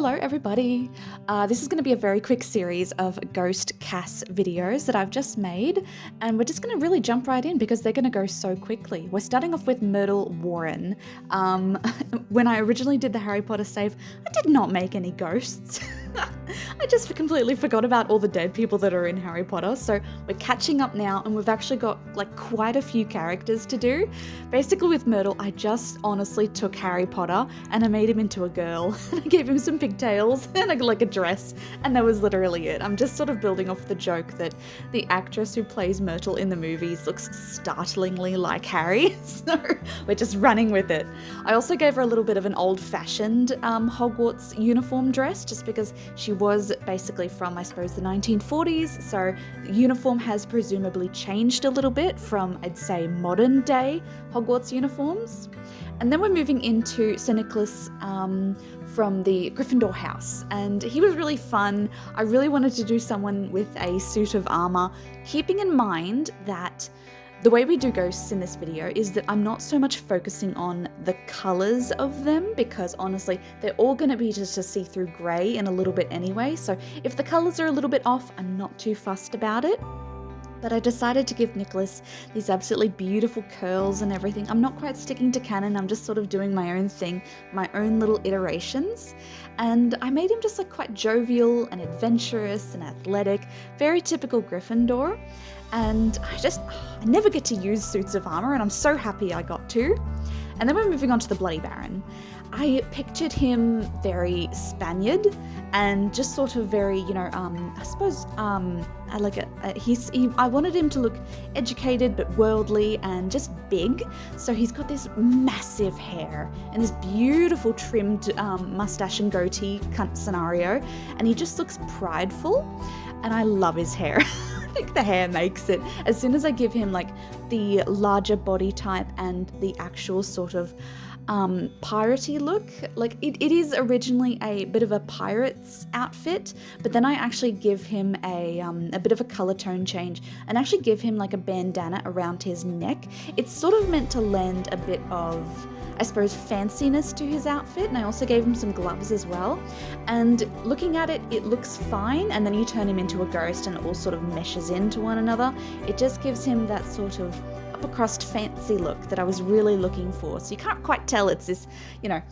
Hello everybody! This is going to be a very quick series of Ghost Cass videos that I've just made, and we're just going to really jump right in because they're going to go so quickly. We're starting off with Myrtle Warren. When I originally did the Harry Potter save, I did not make any ghosts. I just completely forgot about all the dead people that are in Harry Potter, so we're catching up now and we've actually got like quite a few characters to do. Basically with Myrtle, I just honestly took Harry Potter and I made him into a girl. I gave him some pigtails and like a dress, and that was literally it. I'm just sort of building off the joke that the actress who plays Myrtle in the movies looks startlingly like Harry, so we're just running with it. I also gave her a little bit of an old-fashioned Hogwarts uniform dress, just because she was basically from, I suppose, the 1940s, so the uniform has presumably changed a little bit from, I'd say, modern day Hogwarts uniforms. And then we're moving into Sir Nicholas from the Gryffindor house, and he was really fun. I really wanted to do someone with a suit of armor, keeping in mind that the way we do ghosts in this video is that I'm not so much focusing on the colours of them, because honestly, they're all going to be just a see-through grey in a little bit anyway, so if the colours are a little bit off, I'm not too fussed about it. But I decided to give Nicholas these absolutely beautiful curls and everything. I'm not quite sticking to canon, I'm just sort of doing my own thing, my own little iterations. And I made him just like quite jovial and adventurous and athletic, very typical Gryffindor. And I never get to use suits of armor, and I'm so happy I got to. And then we're moving on to the Bloody Baron. I pictured him very Spaniard and just sort of very, you know, I suppose, I wanted him to look educated but worldly and just big. So he's got this massive hair and this beautiful trimmed mustache and goatee scenario, and he just looks prideful, and I love his hair. I think the hair makes it. As soon as I give him like the larger body type and the actual sort of piratey look, like it is originally a bit of a pirate's outfit, but then I actually give him a bit of a color tone change and actually give him like a bandana around his neck. It's sort of meant to lend a bit of, I suppose, fanciness to his outfit, and I also gave him some gloves as well. And looking at it, it looks fine, and then you turn him into a ghost and it all sort of meshes into one another. It just gives him that sort of upper crust fancy look that I was really looking for. So you can't quite tell it's this, you know,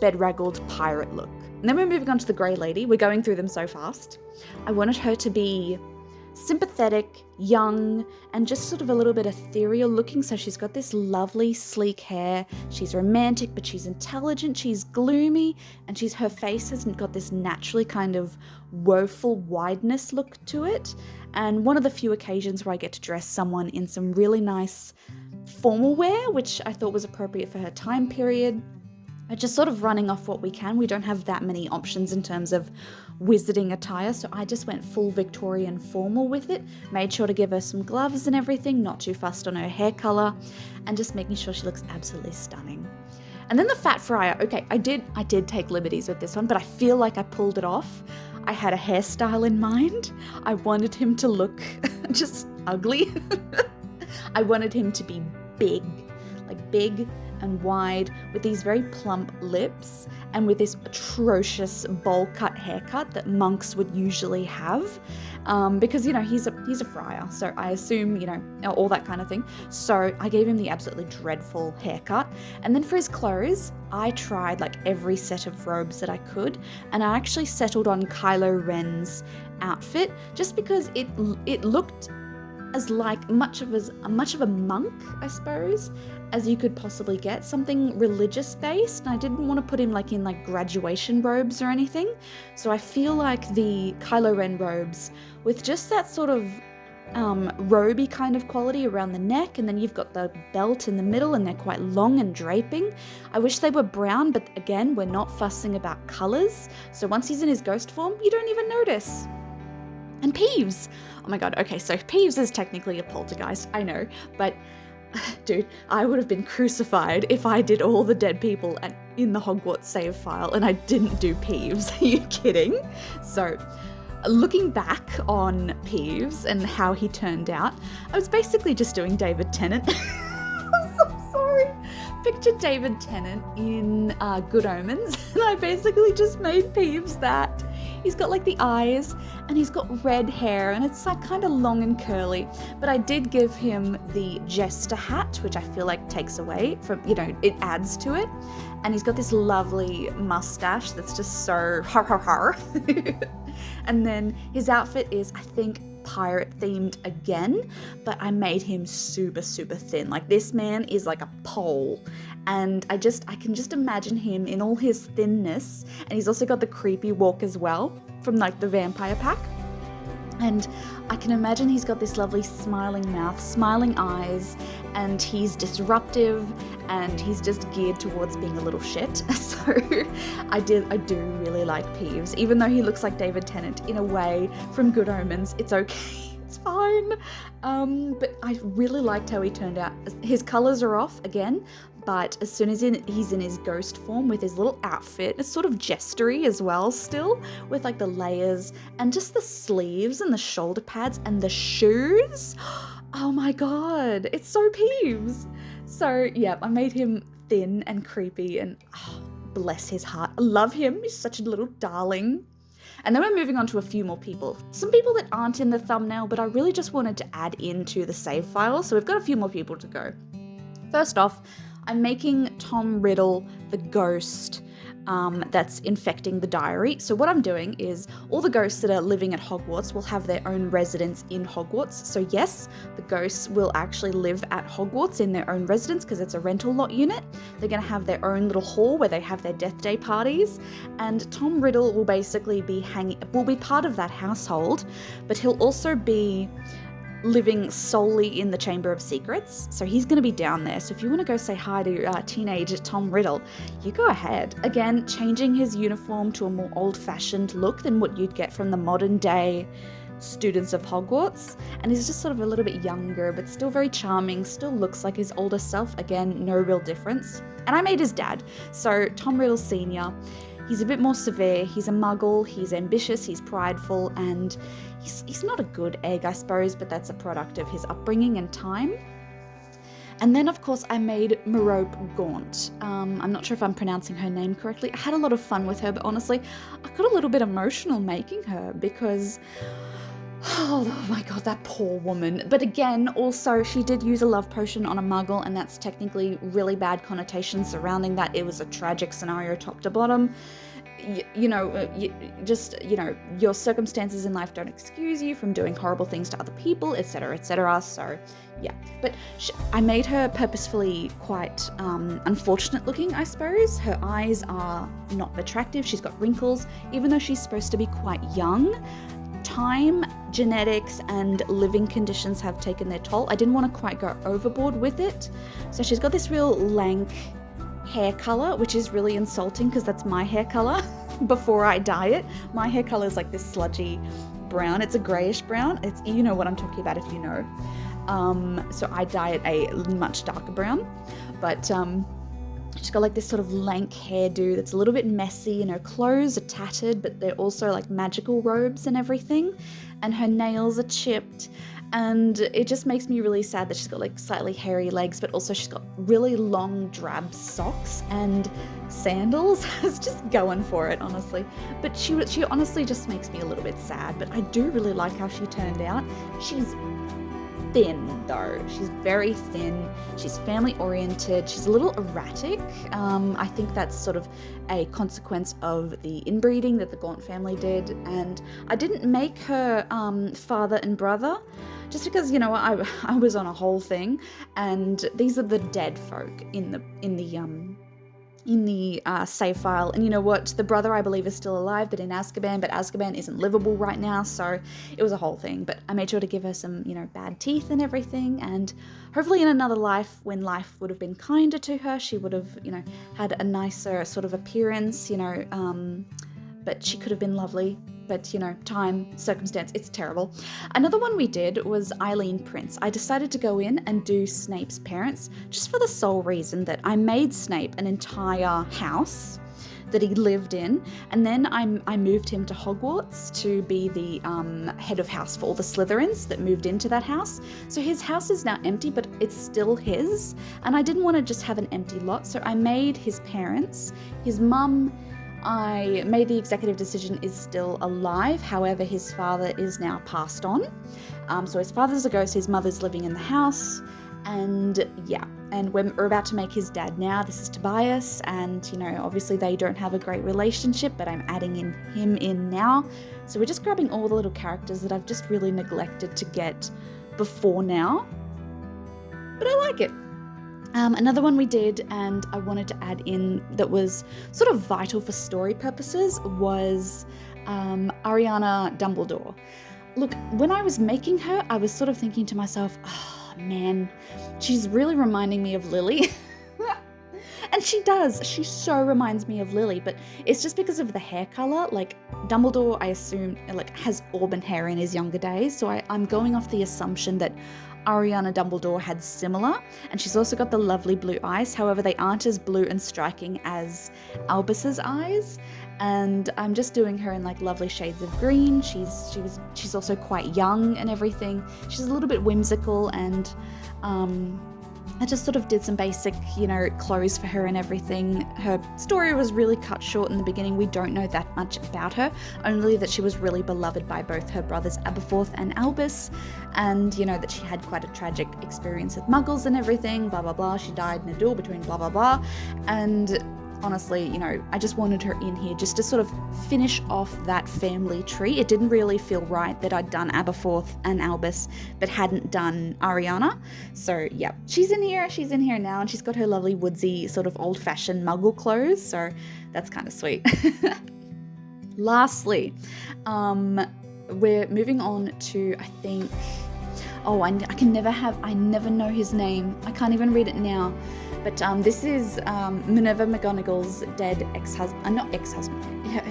bedraggled pirate look. And then we're moving on to the Grey Lady. We're going through them so fast. I wanted her to be sympathetic, young, and just sort of a little bit ethereal looking. So she's got this lovely sleek hair, she's romantic, but she's intelligent, she's gloomy, and her face has got this naturally kind of woeful wideness look to it. And one of the few occasions where I get to dress someone in some really nice formal wear, which I thought was appropriate for her time period. Just sort of running off what we can. We don't have that many options in terms of wizarding attire, so I just went full Victorian formal with it. Made sure to give her some gloves and everything, not too fussed on her hair colour, and just making sure she looks absolutely stunning. And then the Fat Friar. Okay, I did take liberties with this one, but I feel like I pulled it off. I had a hairstyle in mind. I wanted him to look just ugly. I wanted him to be big, like big and wide, with these very plump lips and with this atrocious bowl cut haircut that monks would usually have, because, you know, he's a friar, so I assume, you know, all that kind of thing. So I gave him the absolutely dreadful haircut. And then for his clothes, I tried like every set of robes that I could, and I actually settled on Kylo Ren's outfit just because it looked as like much of a monk, I suppose, as you could possibly get, something religious based. And I didn't want to put him like in like graduation robes or anything. So I feel like the Kylo Ren robes with just that sort of roby kind of quality around the neck, and then you've got the belt in the middle and they're quite long and draping. I wish they were brown, but again, we're not fussing about colors. So once he's in his ghost form, you don't even notice. And Peeves. Oh my god, okay, so Peeves is technically a poltergeist, I know, but dude, I would have been crucified if I did all the dead people in the Hogwarts save file and I didn't do Peeves. Are you kidding? So, looking back on Peeves and how he turned out, I was basically just doing David Tennant. I'm so sorry. pictured David Tennant in Good Omens, and I basically just made Peeves that. He's got like the eyes, and he's got red hair, and it's like kind of long and curly. But I did give him the jester hat, which I feel like takes away from, it adds to it. And he's got this lovely mustache that's just so har har har. And then his outfit is, I think, pirate themed again, but I made him super, super thin. Like, this man is like a pole, and I can just imagine him in all his thinness. And he's also got the creepy walk as well from like the vampire pack. And I can imagine he's got this lovely smiling mouth, smiling eyes, and he's disruptive, and he's just geared towards being a little shit. So I do really like Peeves, even though he looks like David Tennant in a way from Good Omens. It's okay, it's fine. But I really liked how he turned out. His colors are off again, but as soon as he's in his ghost form with his little outfit, it's sort of jestery as well still, with like the layers and just the sleeves and the shoulder pads and the shoes. Oh my god, it's so Peeves. So yeah, I made him thin and creepy, and bless his heart. I love him, he's such a little darling. And then we're moving on to a few more people. Some people that aren't in the thumbnail, but I really just wanted to add into the save file, so we've got a few more people to go. First off, I'm making Tom Riddle the ghost that's infecting the diary. So what I'm doing is all the ghosts that are living at Hogwarts will have their own residence in Hogwarts. So yes, the ghosts will actually live at Hogwarts in their own residence because it's a rental lot unit. They're going to have their own little hall where they have their death day parties, and Tom Riddle will basically be part of that household, but he'll also be living solely in the Chamber of Secrets, so he's going to be down there. So if you want to go say hi to teenage Tom Riddle, you go ahead. Again, changing his uniform to a more old-fashioned look than what you'd get from the modern day students of Hogwarts, and he's just sort of a little bit younger, but still very charming, still looks like his older self. Again, no real difference. And I made his dad, so Tom Riddle Sr. He's a bit more severe, he's a muggle, he's ambitious, he's prideful, and he's not a good egg, I suppose, but that's a product of his upbringing and time. And then, of course, I made Merope Gaunt. I'm not sure if I'm pronouncing her name correctly. I had a lot of fun with her, but honestly, I got a little bit emotional making her because, oh my god, that poor woman. But again, also, she did use a love potion on a muggle, and that's technically really bad connotations surrounding that. It was a tragic scenario top to bottom. Your circumstances in life don't excuse you from doing horrible things to other people, etc., etc. So yeah, but I made her purposefully quite unfortunate looking, I suppose. Her eyes are not attractive, she's got wrinkles, even though she's supposed to be quite young. Time, genetics, and living conditions have taken their toll. I didn't want to quite go overboard with it, so she's got this real lank hair color, which is really insulting because that's my hair color before I dye it. My hair color is like this sludgy brown. It's a grayish brown. You know what I'm talking about if you know. So I dye it a much darker brown, but she's got like this sort of lank hairdo that's a little bit messy, and her clothes are tattered, but they're also like magical robes and everything, and her nails are chipped. And it just makes me really sad that she's got like slightly hairy legs, but also she's got really long drab socks and sandals. It's just going for it, honestly. But she honestly just makes me a little bit sad, but I do really like how she turned out. She's thin though. She's very thin. She's family oriented. She's a little erratic. I think that's sort of a consequence of the inbreeding that the Gaunt family did. And I didn't make her father and brother just because, I was on a whole thing, and these are the dead folk in the save file. And you know what? The brother, I believe, is still alive, but in Azkaban, but Azkaban isn't livable right now, so it was a whole thing. But I made sure to give her some, bad teeth and everything, and hopefully in another life, when life would have been kinder to her, she would have, had a nicer sort of appearance, but she could have been lovely. But, time, circumstance, it's terrible. Another one we did was Eileen Prince. I decided to go in and do Snape's parents, just for the sole reason that I made Snape an entire house that he lived in. And then I moved him to Hogwarts to be the head of house for all the Slytherins that moved into that house. So his house is now empty, but it's still his. And I didn't want to just have an empty lot, so I made his parents, his mum, I made the executive decision, is still alive. However, his father is now passed on. So his father's a ghost, his mother's living in the house. And yeah, and we're about to make his dad now. This is Tobias, and you know, obviously they don't have a great relationship, but I'm adding him in now. So we're just grabbing all the little characters that I've just really neglected to get before now. But I like it. Another one we did, and I wanted to add in that was sort of vital for story purposes, was Ariana Dumbledore. Look, when I was making her, I was sort of thinking to myself, oh man, she's really reminding me of Lily. And she does. She so reminds me of Lily, but it's just because of the hair color. Like Dumbledore, I assume, like has auburn hair in his younger days, so I'm going off the assumption that Ariana Dumbledore had similar, and she's also got the lovely blue eyes. However, they aren't as blue and striking as Albus's eyes, and I'm just doing her in like lovely shades of green. She's also quite young and everything. She's a little bit whimsical, and I just sort of did some basic, you know, clothes for her and everything. Her story was really cut short in the beginning. We don't know that much about her, only that she was really beloved by both her brothers Aberforth and Albus, and, you know, that she had quite a tragic experience with muggles and everything, blah, blah, blah. She died in a duel between blah, blah, blah. And honestly, you know, I just wanted her in here just to sort of finish off that family tree. It didn't really feel right that I'd done Aberforth and Albus but hadn't done Ariana. So yeah, she's in here now, and she's got her lovely woodsy sort of old-fashioned muggle clothes, so that's kind of sweet. Lastly, we're moving on to, I think, I never know his name. I can't even read it now. But this is Minerva McGonagall's dead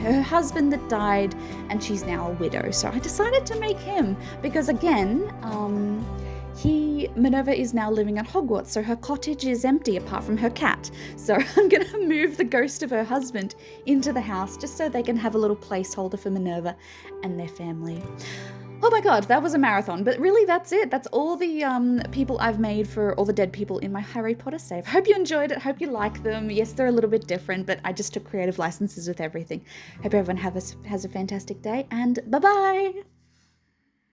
her husband that died, and she's now a widow. So I decided to make him because, again, Minerva is now living at Hogwarts, so her cottage is empty apart from her cat. So I'm going to move the ghost of her husband into the house just so they can have a little placeholder for Minerva and their family. Oh my god, that was a marathon, but really that's it. That's all the people I've made for all the dead people in my Harry Potter save. Hope you enjoyed it, hope you like them. Yes, they're a little bit different, but I just took creative licenses with everything. Hope everyone has a fantastic day, and bye-bye!